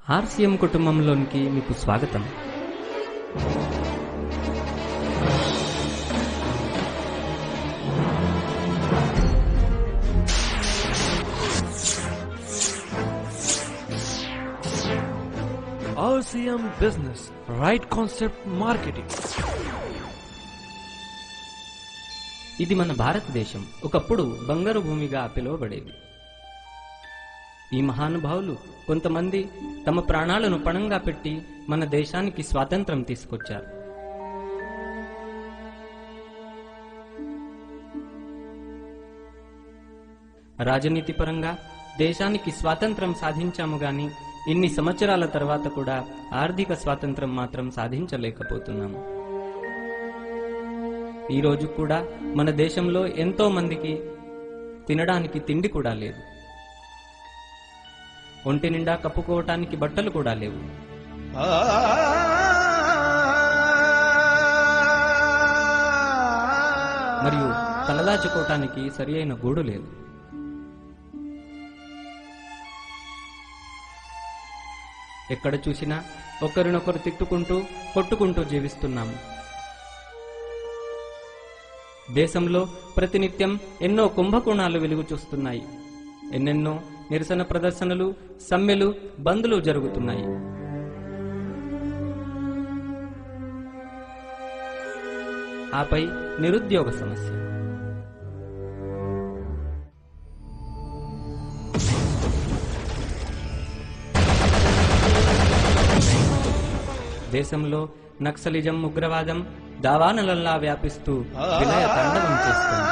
RCM కుటుంబంలోనికి మీకు స్వాగతం. RCM Business, Right Concept Marketing. ఇది మన భారతదేశం ఒకప్పుడు బంగారు భూమిగా పిలువబడేది. ఈ మహానుభావులు కొంతమంది తమ ప్రాణాలను పణంగా పెట్టి మన దేశానికి స్వాతంత్రం తీసుకొచ్చారు. రాజనీతి పరంగా దేశానికి స్వాతంత్రం సాధించాము గాని ఇన్ని సంవత్సరాల తర్వాత కూడా ఆర్థిక స్వాతంత్రం మాత్రం సాధించలేకపోతున్నాము. ఈ రోజు కూడా మన దేశంలో ఎంతో మందికి తినడానికి తిండి కూడా లేదు. ఒంటి నిండా కప్పుకోవటానికి బట్టలు కూడా లేవు. మరియు తలదాచుకోవటానికి సరి అయిన గూడు లేదు. ఎక్కడ చూసినా ఒకరినొకరు తిట్టుకుంటూ కొట్టుకుంటూ జీవిస్తున్నాము. దేశంలో ప్రతినిత్యం ఎన్నో కుంభకోణాలు వెలుగు చూస్తున్నాయి. ఎన్నెన్నో నిరసన ప్రదర్శనలు, సమ్మెలు, బంద్లు జరుగుతున్నాయి. ఆపై నిరుద్యోగ సమస్య. దేశంలో నక్సలిజం, ఉగ్రవాదం దావానలల్లా వ్యాపిస్తూ విలయ తాండవం చేస్తుంది.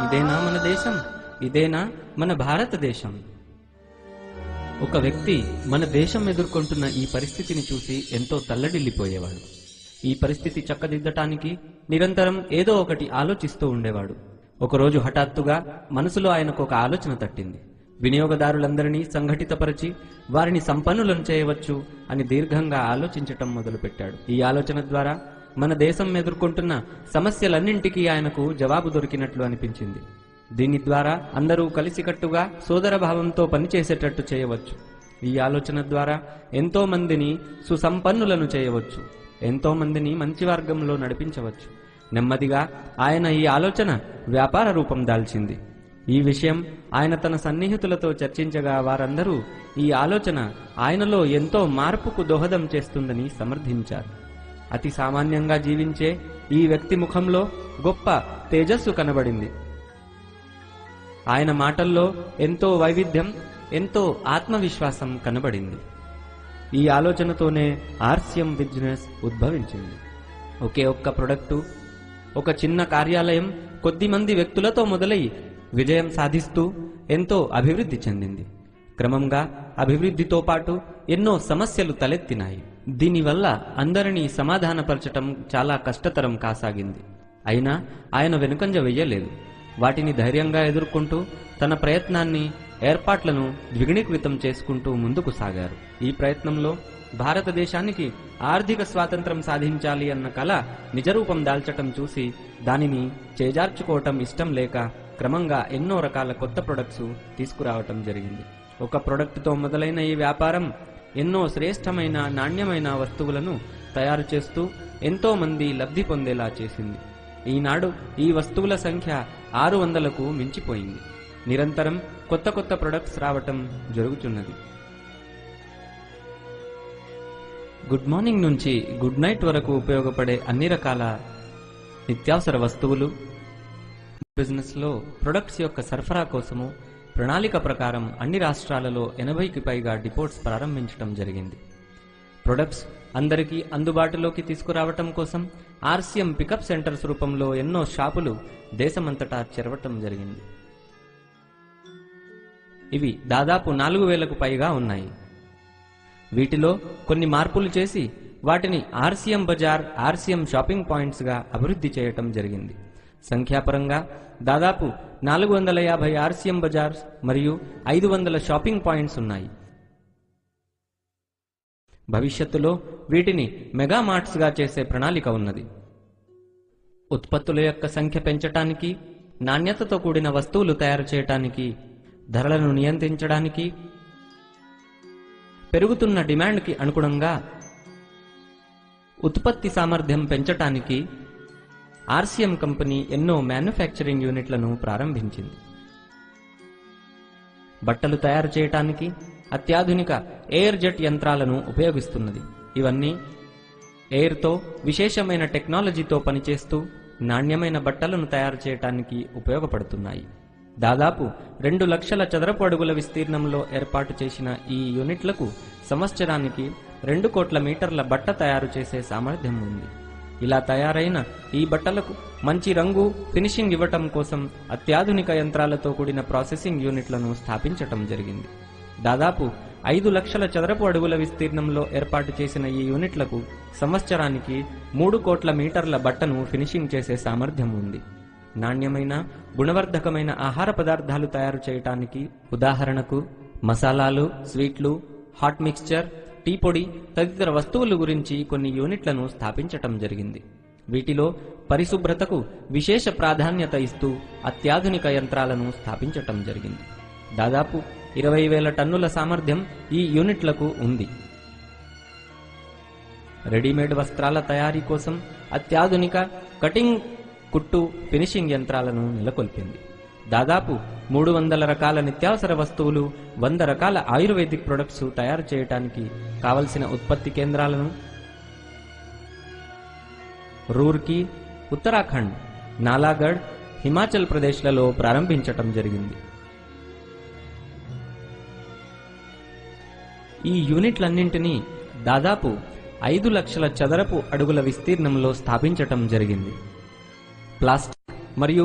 ఇదేనా మన దేశం? ఇదేనా మన భారతదేశం? ఒక వ్యక్తి మన దేశం ఎదుర్కొంటున్న ఈ పరిస్థితిని చూసి ఎంతో తల్లడిల్లిపోయేవాడు. ఈ పరిస్థితి చక్కదిద్దటానికి నిరంతరం ఏదో ఒకటి ఆలోచిస్తూ ఉండేవాడు. ఒకరోజు హఠాత్తుగా మనసులో ఆయనకు ఒక ఆలోచన తట్టింది. వినియోగదారులందరినీ సంఘటితపరిచి వారిని సంపన్నులను చేయవచ్చు అని దీర్ఘంగా ఆలోచించటం మొదలుపెట్టాడు. ఈ ఆలోచన ద్వారా మన దేశం ఎదుర్కొంటున్న సమస్యలన్నింటికీ ఆయనకు జవాబు దొరికినట్లు అనిపించింది. దీని ద్వారా అందరూ కలిసికట్టుగా సోదరభావంతో పనిచేసేటట్టు చేయవచ్చు. ఈ ఆలోచన ద్వారా ఎంతో మందిని సుసంపన్నులను చేయవచ్చు, ఎంతో మందిని మంచి మార్గంలో నడిపించవచ్చు. నెమ్మదిగా ఆయన ఈ ఆలోచన వ్యాపార రూపం దాల్చింది. ఈ విషయం ఆయన తన సన్నిహితులతో చర్చించగా వారందరూ ఈ ఆలోచన ఆయనలో ఎంతో మార్పుకు దోహదం చేస్తుందని సమర్థించారు. అతి సామాన్యంగా జీవించే ఈ వ్యక్తి ముఖంలో గొప్ప తేజస్సు కనబడింది. ఆయన మాటల్లో ఎంతో వైవిధ్యం, ఎంతో ఆత్మవిశ్వాసం కనబడింది. ఈ ఆలోచనతోనే ఆర్సీఎం బిజినెస్ ఉద్భవించింది. ఒకే ఒక్క ప్రొడక్టు, ఒక చిన్న కార్యాలయం కొద్ది మంది వ్యక్తులతో మొదలై విజయం సాధిస్తూ ఎంతో అభివృద్ధి చెందింది. క్రమంగా అభివృద్ధితో పాటు ఎన్నో సమస్యలు తలెత్తినాయి. దీనివల్ల అందరినీ సమాధానపరచటం చాలా కష్టతరం కాసాగింది. అయినా ఆయన వెనుకంజ వెయ్యలేదు. వాటిని ధైర్యంగా ఎదుర్కొంటూ తన ప్రయత్నాన్ని, ఏర్పాట్లను ద్విగుణీకృతం చేసుకుంటూ ముందుకు సాగారు. ఈ ప్రయత్నంలో భారతదేశానికి ఆర్థిక స్వాతంత్రం సాధించాలి అన్న కల నిజరూపం దాల్చటం చూసి దానిని చేజార్చుకోవటం ఇష్టం లేక క్రమంగా ఎన్నో రకాల కొత్త ప్రొడక్ట్స్ తీసుకురావటం జరిగింది. ఒక ప్రొడక్ట్తో మొదలైన ఈ వ్యాపారం ఎన్నో శ్రేష్టమైన, నాణ్యమైన వస్తువులను తయారు చేస్తూ ఎంతో మంది లబ్ధి పొందేలా చేసింది. ఈనాడు ఈ వస్తువుల సంఖ్య 600కు మించిపోయింది. నిరంతరం కొత్త కొత్త ప్రొడక్ట్స్ రావటం జరుగుతున్నది. గుడ్ మార్నింగ్ నుంచి గుడ్ నైట్ వరకు ఉపయోగపడే అన్ని రకాల నిత్యావసర వస్తువులు, బిజినెస్ లో ప్రొడక్ట్స్ యొక్క సరఫరా కోసము ప్రణాళిక ప్రకారం అన్ని రాష్ట్రాలలో 80కి పైగా డిపోట్స్ ప్రారంభించడం జరిగింది. ప్రొడక్ట్స్ అందరికీ అందుబాటులోకి తీసుకురావటం కోసం ఆర్సీఎం పికప్ సెంటర్స్ రూపంలో ఎన్నో షాపులు దేశమంతటా చెరవటం జరిగింది. ఇవి దాదాపు 4000కు పైగా ఉన్నాయి. వీటిలో కొన్ని మార్పులు చేసి వాటిని RCM Bazaar, RCM shopping points గా అభివృద్ధి చేయటం జరిగింది. సంఖ్యాపరంగా దాదాపు 450 ఆర్సీఎం బజార్స్ మరియు 500 షాపింగ్ పాయింట్స్ ఉన్నాయి. భవిష్యత్తులో వీటిని మెగా మార్ట్స్ గా చేసే ప్రణాళిక ఉన్నది. ఉత్పత్తుల యొక్క సంఖ్య పెంచటానికి, నాణ్యతతో కూడిన వస్తువులు తయారు చేయటానికి ధరలను నియంత్రించడానికి, పెరుగుతున్న డిమాండ్కి అనుగుణంగా ఉత్పత్తి సామర్థ్యం పెంచటానికి ఆర్సీఎం కంపెనీ ఎన్నో మ్యానుఫ్యాక్చరింగ్ యూనిట్లను ప్రారంభించింది. బట్టలు తయారు చేయటానికి అత్యాధునిక ఎయిర్ జెట్ యంత్రాలను ఉపయోగిస్తున్నది. ఇవన్నీ ఎయిర్తో విశేషమైన టెక్నాలజీతో పనిచేస్తూ నాణ్యమైన బట్టలను తయారు చేయటానికి ఉపయోగపడుతున్నాయి. దాదాపు 2 లక్షల చదరపు అడుగుల విస్తీర్ణంలో ఏర్పాటు చేసిన ఈ యూనిట్లకు సంవత్సరానికి 2 కోట్ల మీటర్ల బట్ట తయారు చేసే సామర్థ్యం ఉంది. ఇలా తయారైన ఈ బట్టలకు మంచి రంగు, ఫినిషింగ్ ఇవ్వటం కోసం అత్యాధునిక యంత్రాలతో కూడిన ప్రాసెసింగ్ యూనిట్లను స్థాపించటం జరిగింది. దాదాపు 5 లక్షల చదరపు అడుగుల విస్తీర్ణంలో ఏర్పాటు చేసిన ఈ యూనిట్లకు సంవత్సరానికి 3 కోట్ల మీటర్ల బట్టను ఫినిషింగ్ చేసే సామర్థ్యం ఉంది. నాణ్యమైన, గుణవర్ధకమైన ఆహార పదార్థాలు తయారు చేయటానికి, ఉదాహరణకు మసాలాలు, స్వీట్లు, హాట్ మిక్స్చర్, టీ పొడి తదితర వస్తువుల గురించి కొన్ని యూనిట్లను స్థాపించటం జరిగింది. వీటిలో పరిశుభ్రతకు విశేష ప్రాధాన్యత ఇస్తూ అత్యాధునిక యంత్రాలను స్థాపించటం జరిగింది. దాదాపు 20,000 టన్నుల సామర్థ్యం ఈ యూనిట్లకు ఉంది. రెడీమేడ్ వస్త్రాల తయారీ కోసం అత్యాధునిక కటింగ్, కుట్టు, ఫినిషింగ్ యంత్రాలను నెలకొల్పింది. దాదాపు 300 రకాల నిత్యావసర వస్తువులు, 100 రకాల ఆయుర్వేదిక్ ప్రొడక్ట్స్ తయారు చేయడానికి కావలసిన ఉత్పత్తి కేంద్రాలను రూర్కీ, ఉత్తరాఖండ్, నాలాగఢ్, హిమాచల్ ప్రదేశ్లలో ప్రారంభించటం జరిగింది. ఈ యూనిట్లన్నింటినీ దాదాపు 5 లక్షల చదరపు అడుగుల విస్తీర్ణంలో స్థాపించటం జరిగింది. ప్లాస్టిక్ మరియు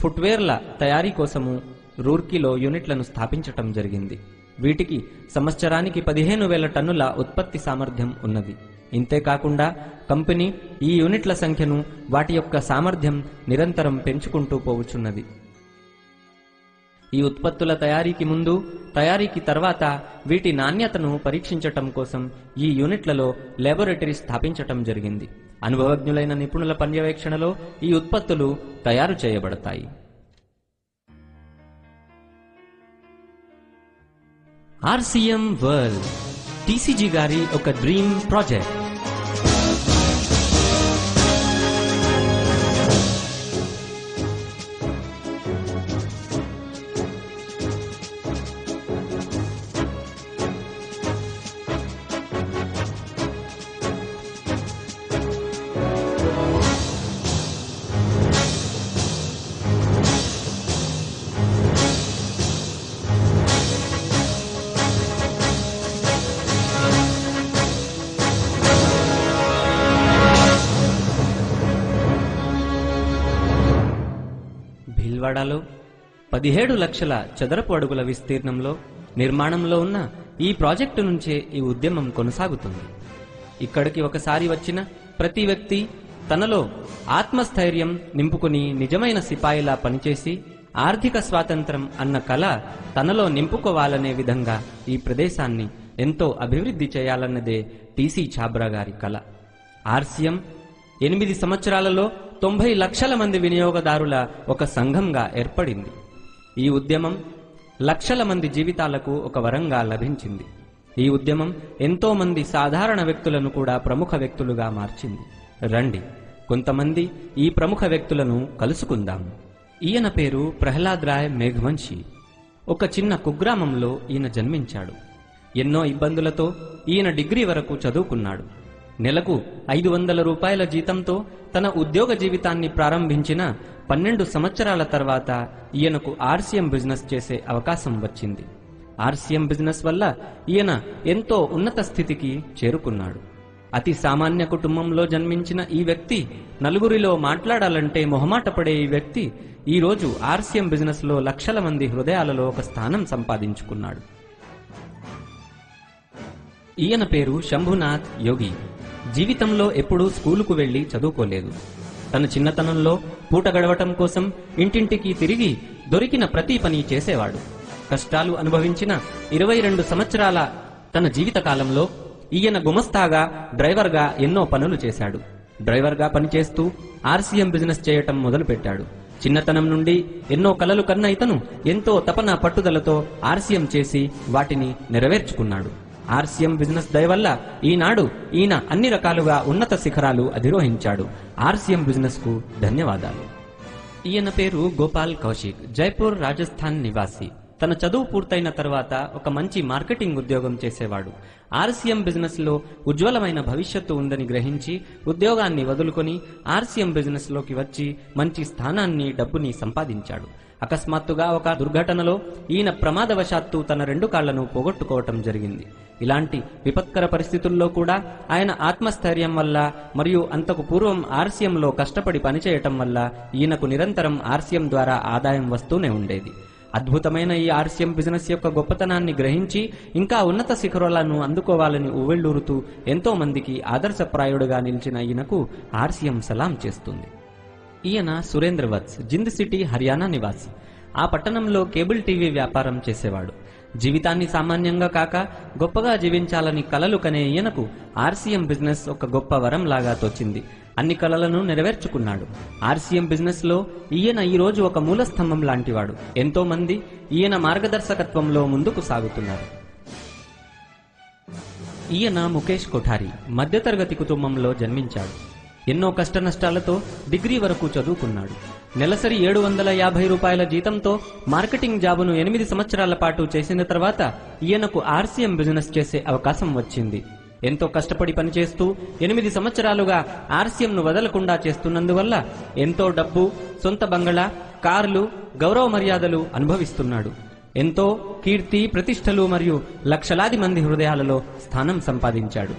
ఫుట్వేర్ల తయారీ కోసము రూర్కీలో యూనిట్లను స్థాపించటం జరిగింది. వీటికి సంవత్సరానికి 15,000 టన్నుల ఉత్పత్తి సామర్థ్యం ఉన్నది. ఇంతేకాకుండా కంపెనీ ఈ యూనిట్ల సంఖ్యను, వాటి యొక్క సామర్థ్యం నిరంతరం పెంచుకుంటూ పోవచ్చున్నది. ఈ ఉత్పత్తుల తయారీకి ముందు, తయారీకి తర్వాత వీటి నాణ్యతను పరీక్షించటం కోసం ఈ యూనిట్లలో ల్యాబొరేటరీ స్థాపించటం జరిగింది. అనుభవజ్ఞులైన నిపుణుల పర్యవేక్షణలో ఈ ఉత్పత్తులు తయారు చేయబడతాయి. ఆర్సీఎం వరల్డ్ టీసీజీ గారి ఒక డ్రీమ్ ప్రాజెక్ట్. భీల్వాడాలో 17 లక్షల చదరపు అడుగుల విస్తీర్ణంలో నిర్మాణంలో ఉన్న ఈ ప్రాజెక్టు నుంచే ఈ ఉద్యమం కొనసాగుతుంది. ఇక్కడికి ఒకసారి వచ్చిన ప్రతి వ్యక్తి తనలో ఆత్మస్థైర్యం నింపుకుని నిజమైన సిపాయిలా పనిచేసి ఆర్థిక స్వాతంత్రం అన్న కల తనలో నింపుకోవాలనే విధంగా ఈ ప్రదేశాన్ని ఎంతో అభివృద్ధి చేయాలన్నదే టీసీ ఛాబ్రా గారి కల. ఆర్సీఎం 8 సంవత్సరాలలో 90 లక్షల మంది వినియోగదారుల ఒక సంఘంగా ఏర్పడింది. ఈ ఉద్యమం లక్షల మంది జీవితాలకు ఒక వరంగా లభించింది. ఈ ఉద్యమం ఎంతో మంది సాధారణ వ్యక్తులను కూడా ప్రముఖ వ్యక్తులుగా మార్చింది. రండి, కొంతమంది ఈ ప్రముఖ వ్యక్తులను కలుసుకుందాం. ఈయన పేరు ప్రహ్లాద్ రాయ్ మేఘవంశీ. ఒక చిన్న కుగ్రామంలో ఈయన జన్మించాడు. ఎన్నో ఇబ్బందులతో ఈయన డిగ్రీ వరకు చదువుకున్నాడు. నెలకు 500 రూపాయల జీతంతో తన ఉద్యోగ జీవితాన్ని ప్రారంభించిన 12 సంవత్సరాల తర్వాత ఈయనకు ఆర్సీఎం బిజినెస్ చేసే అవకాశం వచ్చింది. ఆర్సీఎం బిజినెస్ వల్ల ఈయన ఎంతో ఉన్నత స్థితికి చేరుకున్నాడు. అతి సామాన్య కుటుంబంలో జన్మించిన ఈ వ్యక్తి, నలుగురిలో మాట్లాడాలంటే మొహమాటపడే ఈ వ్యక్తి ఈ రోజు ఆర్సీఎం బిజినెస్ లో లక్షల మంది హృదయాలలో ఒక స్థానం సంపాదించుకున్నాడు. ఈయన పేరు శంభునాథ్ యోగి. జీవితంలో ఎప్పుడూ స్కూలుకు వెళ్లి చదువుకోలేదు. తన చిన్నతనంలో పూట గడవటం కోసం ఇంటింటికి తిరిగి దొరికిన ప్రతి పని చేసేవాడు. కష్టాలు అనుభవించిన 22 సంవత్సరాల తన జీవితకాలంలో ఈయన గుమస్తాగా, డ్రైవర్గా ఎన్నో పనులు చేశాడు. డ్రైవర్గా పనిచేస్తూ ఆర్సీఎం బిజినెస్ చేయటం మొదలుపెట్టాడు. చిన్నతనం నుండి ఎన్నో కలలు కన్న ఇతను ఎంతో తపన పట్టుదలతో ఆర్సీఎం చేసి వాటిని నెరవేర్చుకున్నాడు. ఆర్సీఎం బిజినెస్ దయ వల్ల ఈనాడు ఈయన అన్ని రకాలుగా ఉన్నత శిఖరాలు అధిరోహించాడు. ఆర్సీఎం బిజినెస్ కు ధన్యవాదాలు. ఈయన పేరు గోపాల్ కౌశిక్, జైపూర్ రాజస్థాన్ నివాసి. తన చదువు పూర్తయిన తర్వాత ఒక మంచి మార్కెటింగ్ ఉద్యోగం చేసేవాడు. ఆర్సీఎం బిజినెస్ లో ఉజ్వలమైన భవిష్యత్తు ఉందని గ్రహించి ఉద్యోగాన్ని వదులుకొని ఆర్సీఎం బిజినెస్ లోకి వచ్చి మంచి స్థానాన్ని, డబ్బుని సంపాదించాడు. అకస్మాత్తుగా ఒక దుర్ఘటనలో ఈయన ప్రమాదవశాత్తు తన 2 కాళ్లను పోగొట్టుకోవటం జరిగింది. ఇలాంటి విపత్కర పరిస్థితుల్లో కూడా ఆయన ఆత్మస్థైర్యం వల్ల మరియు అంతకు పూర్వం ఆర్సీఎంలో కష్టపడి పనిచేయటం వల్ల ఈయనకు నిరంతరం ఆర్సీఎం ద్వారా ఆదాయం వస్తూనే ఉండేది. అద్భుతమైన ఈ ఆర్సీఎం బిజినెస్ యొక్క గొప్పతనాన్ని గ్రహించి ఇంకా ఉన్నత శిఖరాలను అందుకోవాలని ఉవ్వెళ్లూరుతూ ఎంతో మందికి ఆదర్శప్రాయుడుగా నిలిచిన ఈయనకు ఆర్సీఎం సలాం చేస్తుంది. ఈయన సురేంద్ర వత్స్, జింద్ సిటీ, హర్యానా నివాసి. ఆ పట్టణంలో కేబుల్ టీవీ వ్యాపారం చేసేవాడు. జీవితాన్ని సామాన్యంగా కాక గొప్పగా జీవించాలని కలలు కనే ఈయనకు ఆర్సీఎం బిజినెస్ ఒక గొప్ప వరం లాగా తోచింది. అన్ని కలలను నెరవేర్చుకున్నాడు. ఆర్సీఎం బిజినెస్ లో ఈయన ఈ రోజు ఒక మూలస్తంభం లాంటివాడు. ఎంతో మంది ఈయన మార్గదర్శకత్వంలో ముందుకు సాగుతున్నారు. ఈయన ముఖేష్ కొఠారి, మధ్యతరగతి కుటుంబంలో జన్మించాడు. ఎన్నో కష్టనష్టాలతో డిగ్రీ వరకు చదువుకున్నాడు. నెలసరి 750 రూపాయల జీతంతో మార్కెటింగ్ జాబును 8 సంవత్సరాల పాటు చేసిన తర్వాత ఈయనకు ఆర్సీఎం బిజినెస్ చేసే అవకాశం వచ్చింది. ఎంతో కష్టపడి పనిచేస్తూ 8 సంవత్సరాలుగా ఆర్సీఎంను వదలకుండా చేస్తున్నందువల్ల ఎంతో డబ్బు, సొంత బంగళా, కార్లు, గౌరవ మర్యాదలు అనుభవిస్తున్నాడు. ఎంతో కీర్తి, ప్రతిష్టలు మరియు లక్షలాది మంది హృదయాలలో స్థానం సంపాదించాడు.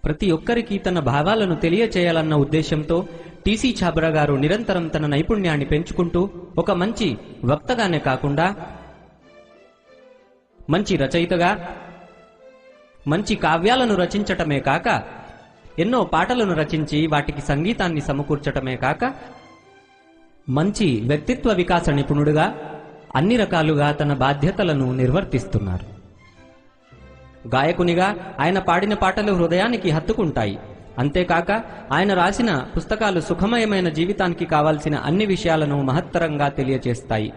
ప్రతి ఒక్కరికి తన భావాలను తెలియచేయాలన్న ఉద్దేశంతో టీసీ ఛాబ్రా గారు నిరంతరం తన నైపుణ్యాన్ని పెంచుకుంటూ ఒక మంచి వక్తగానే కాకుండా మంచి రచయితగా, మంచి కావ్యాలను రచించటమే కాక ఎన్నో పాటలను రచించి వాటికి సంగీతాన్ని సమకూర్చటమే కాక మంచి వ్యక్తిత్వ వికాస నిపుణుడుగా అన్ని రకాలుగా తన బాధ్యతలను నిర్వర్తిస్తున్నారు. గాయకునిగా ఆయన పాడిన పాటలు హృదయానికి హత్తుకుంటాయి. అంతేకాక ఆయన రాసిన పుస్తకాలు సుఖమయమైన జీవితానికి కావాల్సిన అన్ని విషయాలను మహత్తరంగా తెలియచేస్తాయి.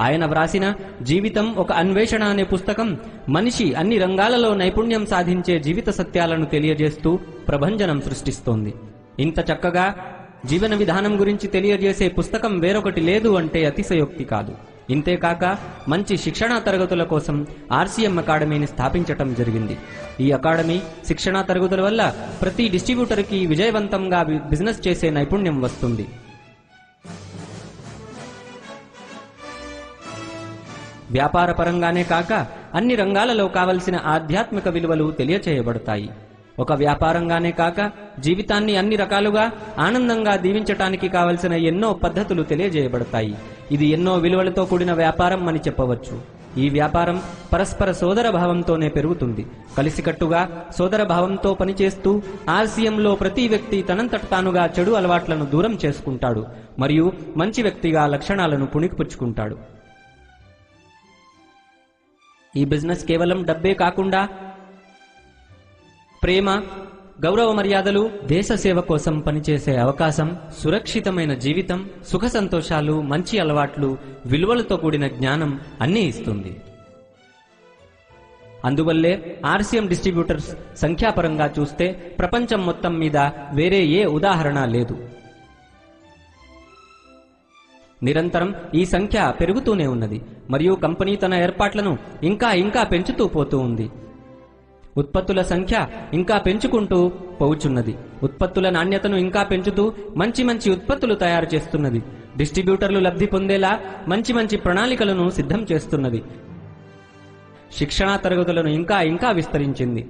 ఆయన వ్రాసిన జీవితం ఒక అన్వేషణ అనే పుస్తకం మనిషి అన్ని రంగాలలో నైపుణ్యం సాధించే జీవిత సత్యాలను తెలియజేస్తూ ప్రభంజనం సృష్టిస్తోంది. ఇంత చక్కగా జీవన విధానం గురించి తెలియజేసే పుస్తకం వేరొకటి లేదు అంటే అతిశయోక్తి కాదు. ఇంతేకాక మంచి శిక్షణా తరగతుల కోసం ఆర్సీఎం అకాడమీని స్థాపించటం జరిగింది. ఈ అకాడమీ శిక్షణా తరగతుల వల్ల ప్రతి డిస్ట్రిబ్యూటర్కి విజయవంతంగా బిజినెస్ చేసే నైపుణ్యం వస్తుంది. వ్యాపార పరంగానే కాక అన్ని రంగాలలో కావలసిన ఆధ్యాత్మిక విలువలు తెలియచేయబడతాయి. ఒక వ్యాపారంగానే కాక జీవితాన్ని అన్ని రకాలుగా ఆనందంగా దీవించటానికి కావలసిన ఎన్నో పద్ధతులు తెలియజేయబడతాయి. ఇది ఎన్నో విలువలతో కూడిన వ్యాపారం అని చెప్పవచ్చు. ఈ వ్యాపారం పరస్పర సోదర భావంతోనే పెరుగుతుంది. కలిసికట్టుగా సోదర భావంతో పనిచేస్తూ ఆర్సీఎంలో ప్రతి వ్యక్తి తనంతట తానుగా చెడు అలవాట్లను దూరం చేసుకుంటాడు మరియు మంచి వ్యక్తిగా లక్షణాలను పుణికిపుచ్చుకుంటాడు. ఈ బిజినెస్ కేవలం డబ్బే కాకుండా ప్రేమ, గౌరవ మర్యాదలు, దేశ సేవ కోసం పనిచేసే అవకాశం, సురక్షితమైన జీవితం, సుఖ సంతోషాలు, మంచి అలవాట్లు, విలువలతో కూడిన జ్ఞానం అన్నీ ఇస్తుంది. అందువల్లే ఆర్సీఎం డిస్ట్రిబ్యూటర్స్ సంఖ్యాపరంగా చూస్తే ప్రపంచం మొత్తం మీద వేరే ఏ ఉదాహరణ లేదు. నిరంతరం ఈ సంఖ్య పెరుగుతూనే ఉన్నది మరియు కంపెనీ తన ఏర్పాట్లను ఇంకా పెంచుతూ పోతూ ఉంది. ఉత్పత్తుల సంఖ్య ఇంకా పెంచుకుంటూ పోవుచున్నది. ఉత్పత్తుల నాణ్యతను ఇంకా పెంచుతూ మంచి ఉత్పత్తులు తయారు చేస్తున్నది. డిస్ట్రిబ్యూటర్లు లబ్ధి పొందేలా మంచి ప్రణాళికలను సిద్ధం చేస్తున్నది. శిక్షణా తరగతులను ఇంకా విస్తరించింది.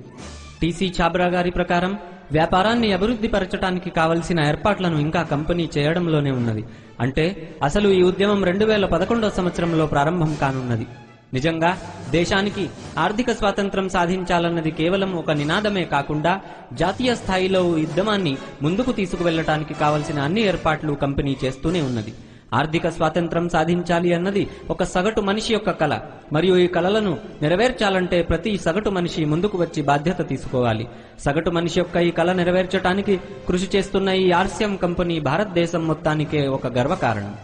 టీసీ ఛాబ్రా గారి ప్రకారం వ్యాపారాన్ని అభివృద్ధి పరచడానికి కావలసిన ఏర్పాట్లను ఇంకా కంపెనీ చేయడంలోనే ఉన్నది. అంటే అసలు ఈ ఉద్యమం 2011వ సంవత్సరంలో ప్రారంభం కానున్నది. నిజంగా దేశానికి ఆర్థిక స్వాతంత్రం సాధించాలన్నది కేవలం ఒక నినాదమే కాకుండా జాతీయ స్థాయిలో ఉద్యమాన్ని ముందుకు తీసుకువెళ్లటానికి కావలసిన అన్ని ఏర్పాట్లు కంపెనీ చేస్తూనే ఉన్నది. ఆర్థిక స్వాతంత్రం సాధించాలి అన్నది ఒక సగటు మనిషి యొక్క కల. మరియు ఈ కలలను నెరవేర్చాలంటే ప్రతి సగటు మనిషి ముందుకు వచ్చి బాధ్యత తీసుకోవాలి. సగటు మనిషి యొక్క ఈ కల నెరవేర్చడానికి కృషి చేస్తున్న ఈ ఆర్సిఎం కంపెనీ భారతదేశం మొత్తానికే ఒక గర్వకారణం.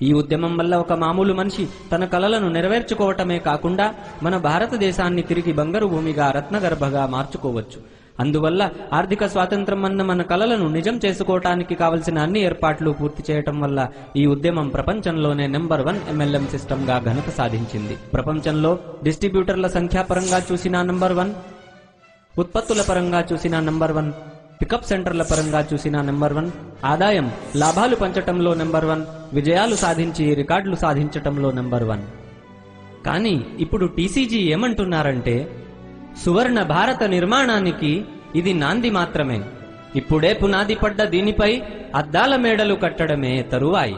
ఈ ఉద్యమం వల్ల ఒక మామూలు మనిషి తన కలలను నెరవేర్చుకోవటమే కాకుండా మన భారతదేశాన్ని తిరిగి బంగారు భూమిగా రత్నగర్భగా మార్చుకోవచ్చు. అందువల్ల ఆర్థిక స్వాతంత్రం అన్న మన కలలను నిజం చేసుకోవటానికి కావలసిన అన్ని ఏర్పాట్లు పూర్తి చేయటం వల్ల ఈ ఉద్యమం ప్రపంచంలోనే నెంబర్ 1 MLM సిస్టమ్ గా ఘనత సాధించింది. ప్రపంచంలో డిస్ట్రిబ్యూటర్ల సంఖ్యాపరంగా చూసినా నంబర్ 1, ఉత్పత్తుల పరంగా చూసినా నంబర్ 1, పికప్ సెంటర్ల పరంగా చూసినా నెంబర్ 1, ఆదాయం లాభాలు పంచటంలో నెంబర్ 1, విజయాలు సాధించి రికార్డులు సాధించటంలో నెంబర్ 1. కానీ ఇప్పుడు టీసీజీ ఏమంటున్నారంటే సువర్ణ భారత నిర్మాణానికి ఇది నాంది మాత్రమే. ఇప్పుడే పునాది పడ్డ దీనిపై అద్దాల మేడలు కట్టడమే తరువాయి.